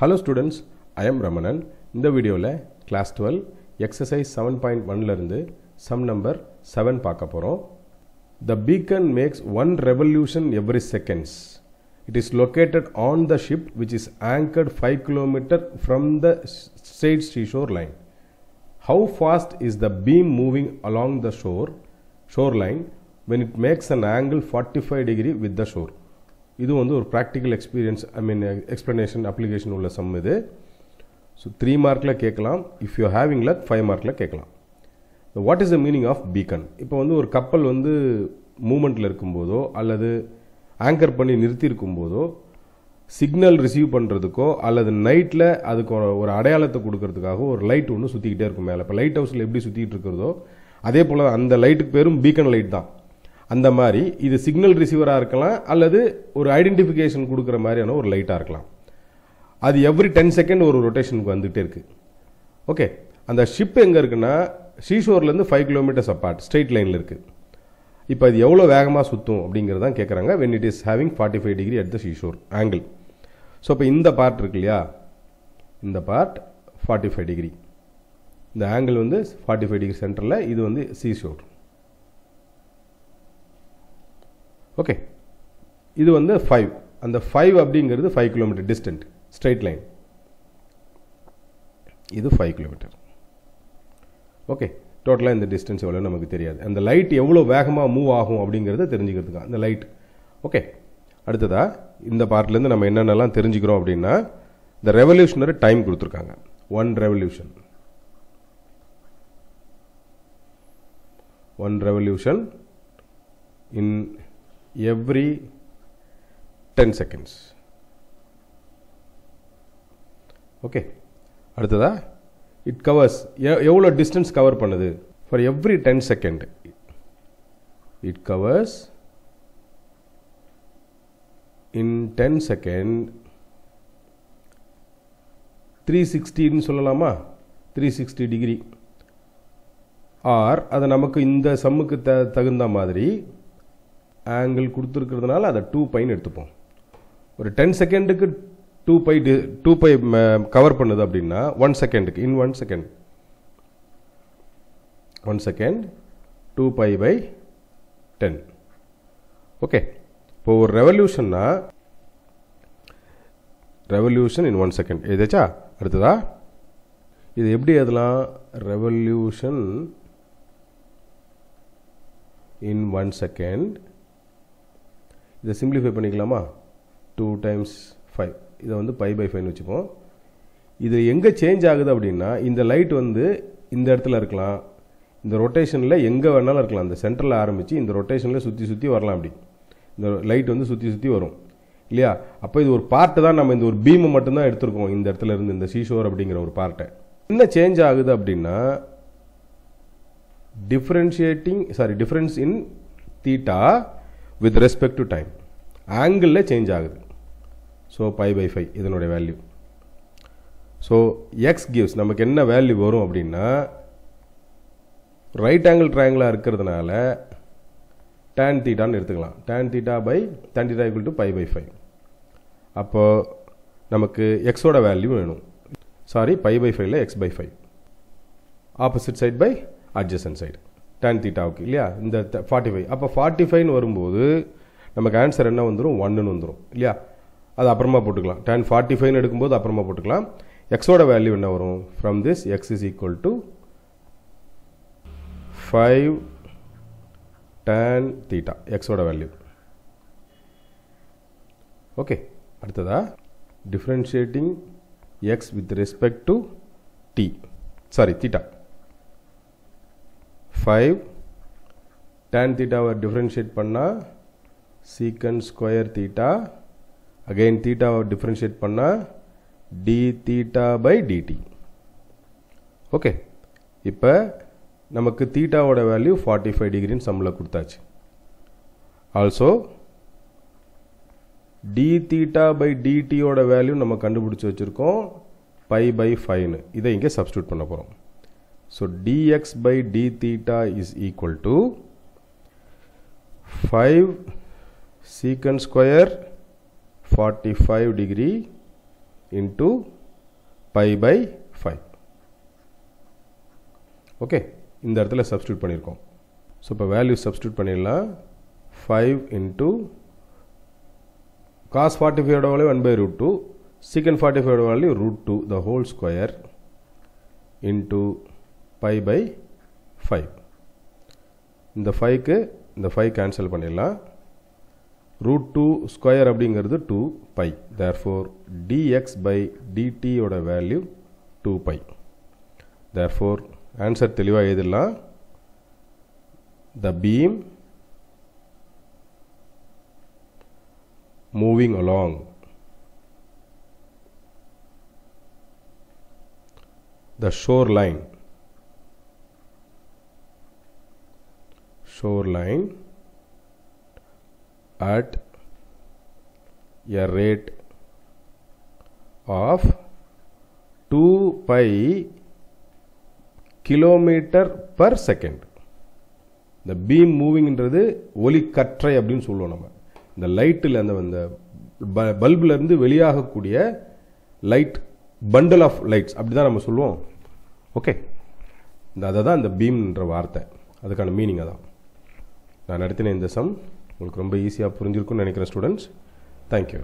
Hello students, I am Ramanan. In the video class 12 exercise 7.1 இருந்து sum number 7 பார்க்க போறோம். The beacon makes one revolution every seconds. It is located on the ship which is anchored 5 km from the straight seashore line. How fast is the beam moving along the shoreline when it makes an angle 45 degree with the shore? இது வந்து ஒரு practical experience, explanation, application உள்ள sum இது. So 3 மார்க்ல கேட்கலாம். If you are having luck 5 மார்க்ல கேட்கலாம். What is the meaning of beacon? இப்போ வந்து ஒரு கப்பல் வந்து மூவ்மெண்ட்ல இருக்கும்போதோ அல்லது ஆங்கர் பண்ணி நிறுத்தி இருக்கும்போதோ சிக்னல் ரிசீவ் பண்ணுறதுக்கோ அல்லது நைட்டில் அதுக்கு ஒரு அடையாளத்தை கொடுக்கறதுக்காக ஒரு லைட் ஒன்று சுற்றிக்கிட்டே இருக்கும் மேலே. இப்போ லைட் ஹவுஸில் எப்படி சுற்றிக்கிட்டு இருக்கிறதோ அதே போல் அந்த லைட்டுக்கு பேரும் பீக்கன் லைட் தான். அந்த மாதிரி இது சிக்னல் ரிசீவராக இருக்கலாம் அல்லது ஒரு ஐடென்டிஃபிகேஷன் கொடுக்குற மாதிரியான ஒரு லைட்டாக இருக்கலாம். அது எவ்ரி 10 செகண்ட் ஒரு ரொட்டேஷனுக்கு வந்துகிட்டே இருக்குது. ஓகே, அந்த ஷிப் எங்கே இருக்குன்னா சீஷோர்லேருந்து 5 கிலோமீட்டர்ஸ் அப்பார்ட் ஸ்ட்ரெயிட் லைனில் இருக்குது. இப்போ இது எவ்வளோ வேகமாக சுற்றும் அப்படிங்கிறது தான் கேட்குறாங்க. when it is having 45 degree at the seashore angle. So இப்போ இந்த பார்ட் இருக்கு இல்லையா, இந்த பார்ட் 45 டிகிரி, இந்த ஆங்கிள் வந்து 45 டிகிரி சென்டரில், இது வந்து சீஷோர். ஓகே, இது வந்து 5, அந்த 5 அப்படிங்கிறது 5 கிலோமீட்டர் டிஸ்டன்ட் ஸ்ட்ரெயிட் லைன், இது 5 கிலோமீட்டர். ஓகே, டோட்டலாக இந்த டிஸ்டன்ஸ் எவ்வளோ நமக்கு தெரியாது. அந்த லைட் எவ்வளோ வேகமாக மூவ் ஆகும் அப்படிங்கிறத தெரிஞ்சுக்கிறதுக்கு அந்த லைட். ஓகே, அடுத்ததா இந்த பார்ட்லேருந்து நம்ம என்னென்னலாம் தெரிஞ்சுக்கிறோம் அப்படின்னா, இந்த ரெவல்யூஷனரி டைம் கொடுத்துருக்காங்க. 1 revolution in every 10 seconds. Okay, அடுத்ததா it covers எவ்வளோ டிஸ்டன்ஸ் கவர் பண்ணுது. for every 10 second it covers in 10 second 360 சொல்லலாமா, 360 டிகிரி. ஆர் அதை நமக்கு இந்த சம்முக்கு தகுந்த மாதிரி ஆங்கிள் கொடுத்துருக்கிறதுனால அதை 2πன்னு எடுத்துப்போம். ஒரு 10 செகண்டுக்கு 2π கவர் பண்ணுது அப்படின்னா 1 செகண்டுக்கு இன் 1 செகண்ட் 2π/10. ஓகே, இப்போ ஒரு ரெவல்யூஷன்னா ரெவல்யூஷன் இன் 1 செகண்ட் எதாச்சா. அடுத்ததா இது எப்படி எழுதலாம், ரெவல்யூஷன் இன் 1 செகண்ட். இதை சிம்பிளிஃபை பண்ணிக்கலாமா, 2 × 5, இதை வந்து π/5 வச்சுப்போம். இது எங்கே சேஞ்ச் ஆகுது அப்படின்னா, இந்த லைட் வந்து இந்த இடத்துல இருக்கலாம், இந்த ரொட்டேஷனில் எங்கே வேணாலும் இருக்கலாம். இந்த சென்டரில் ஆரம்பித்து இந்த ரொட்டேஷனில் சுற்றி சுற்றி வரலாம். அப்படி இந்த லைட் வந்து சுற்றி சுற்றி வரும் இல்லையா. அப்போ இது ஒரு பார்ட்டு தான், நம்ம இந்த ஒரு பீமை மட்டும்தான் எடுத்துருக்கோம் இந்த இடத்துல இருந்து, இந்த சீஷோர் அப்படிங்கிற ஒரு பார்ட்டை. என்ன சேஞ்ச் ஆகுது அப்படின்னா, difference in theta with respect to time, ஆங்கிளில் சேஞ்ச் ஆகுது. ஸோ π/5 இதனுடைய வேல்யூ. ஸோ எக்ஸ் கிவ்ஸ் நமக்கு என்ன வேல்யூ வரும் அப்படின்னா, ரைட் ஆங்கிள் ட்ரையாங்கிளாக இருக்கிறதுனால tan தீட்டான்னு எடுத்துக்கலாம். tan theta = π/5. அப்போ நமக்கு எக்ஸோட வேல்யூ வேணும். சாரி, π/5ல x/5, opposite side by adjacent side tan தீட்டாவுக்கு இல்லையா. இந்த 45, அப்போ 45ன்னு வரும்போது நமக்கு ஆன்சர் என்ன வந்துடும், 1ன்னு வந்துடும் இல்லையா. அது அப்புறமா போட்டுக்கலாம். tan 45ன்னு எடுக்கும்போது அப்புறமா போட்டுக்கலாம். எக்ஸோட வேல்யூ என்ன வரும், from this x = 5 tan theta, எக்ஸோட வேல்யூ. ஓகே, அடுத்ததா differentiating x with respect to theta. 5 tan தீட்டாவை டிஃபரன்ஷியேட் பண்ணால் secant square theta, again தீட்டாவை டிஃபரன்ஷியேட் பண்ணால் d theta/dt. ஓகே, இப்போ நமக்கு தீட்டாவோட வேல்யூ 45 டிகிரின்னு சம்மில் கொடுத்தாச்சு. ஆல்சோ d theta/dt ஓட வேல்யூ நம்ம கண்டுபிடிச்சி வச்சுருக்கோம் π/5ன்னு. இதை இங்கே சப்ஸ்டியூட் பண்ண போகிறோம். So dx/d theta is equal to 5 secant square 45 degree into pi by 5. Okay, இந்த இடத்துல சப்ஸ்டியூட் பண்ணியிருக்கோம். ஸோ இப்போ வேல்யூ சப்ஸ்டியூட் பண்ணிடலாம். 5 into cos 45 value 1 by root 2, secant 45 value root 2 the whole square into pi by 5. இந்த 5க்கு இந்த 5 cancel பண்ணிடலாம். root 2 square அப்படிங்கிறது 2 pi. therefore dx by dt ஓட வேல்யூ 2 pi. therefore ஆன்சர் தெளிவாக எழுதலாம். the beam moving along the shoreline at a rate of 2 pi kilometer per second. இந்த beam மூவிங்ன்றது ஒளிக்கற்றை அப்படின்னு சொல்லுவோம். நம்ம இந்த லைட்டில் அந்த பல்பில் இருந்து வெளியாகக்கூடிய லைட் பண்டல் ஆஃப் லைட்ஸ் அப்படி தான் நம்ம சொல்லுவோம். ஓகே, அதை தான் இந்த பீம்ன்ற வார்த்தை, அதுக்கான மீனிங் அதான். நான் நடத்தின இந்த சம் உங்களுக்கு ரொம்ப ஈஸியாக புரிஞ்சிருக்குன்னு நினைக்கிறேன் ஸ்டூடெண்ட்ஸ். தேங்க்யூ.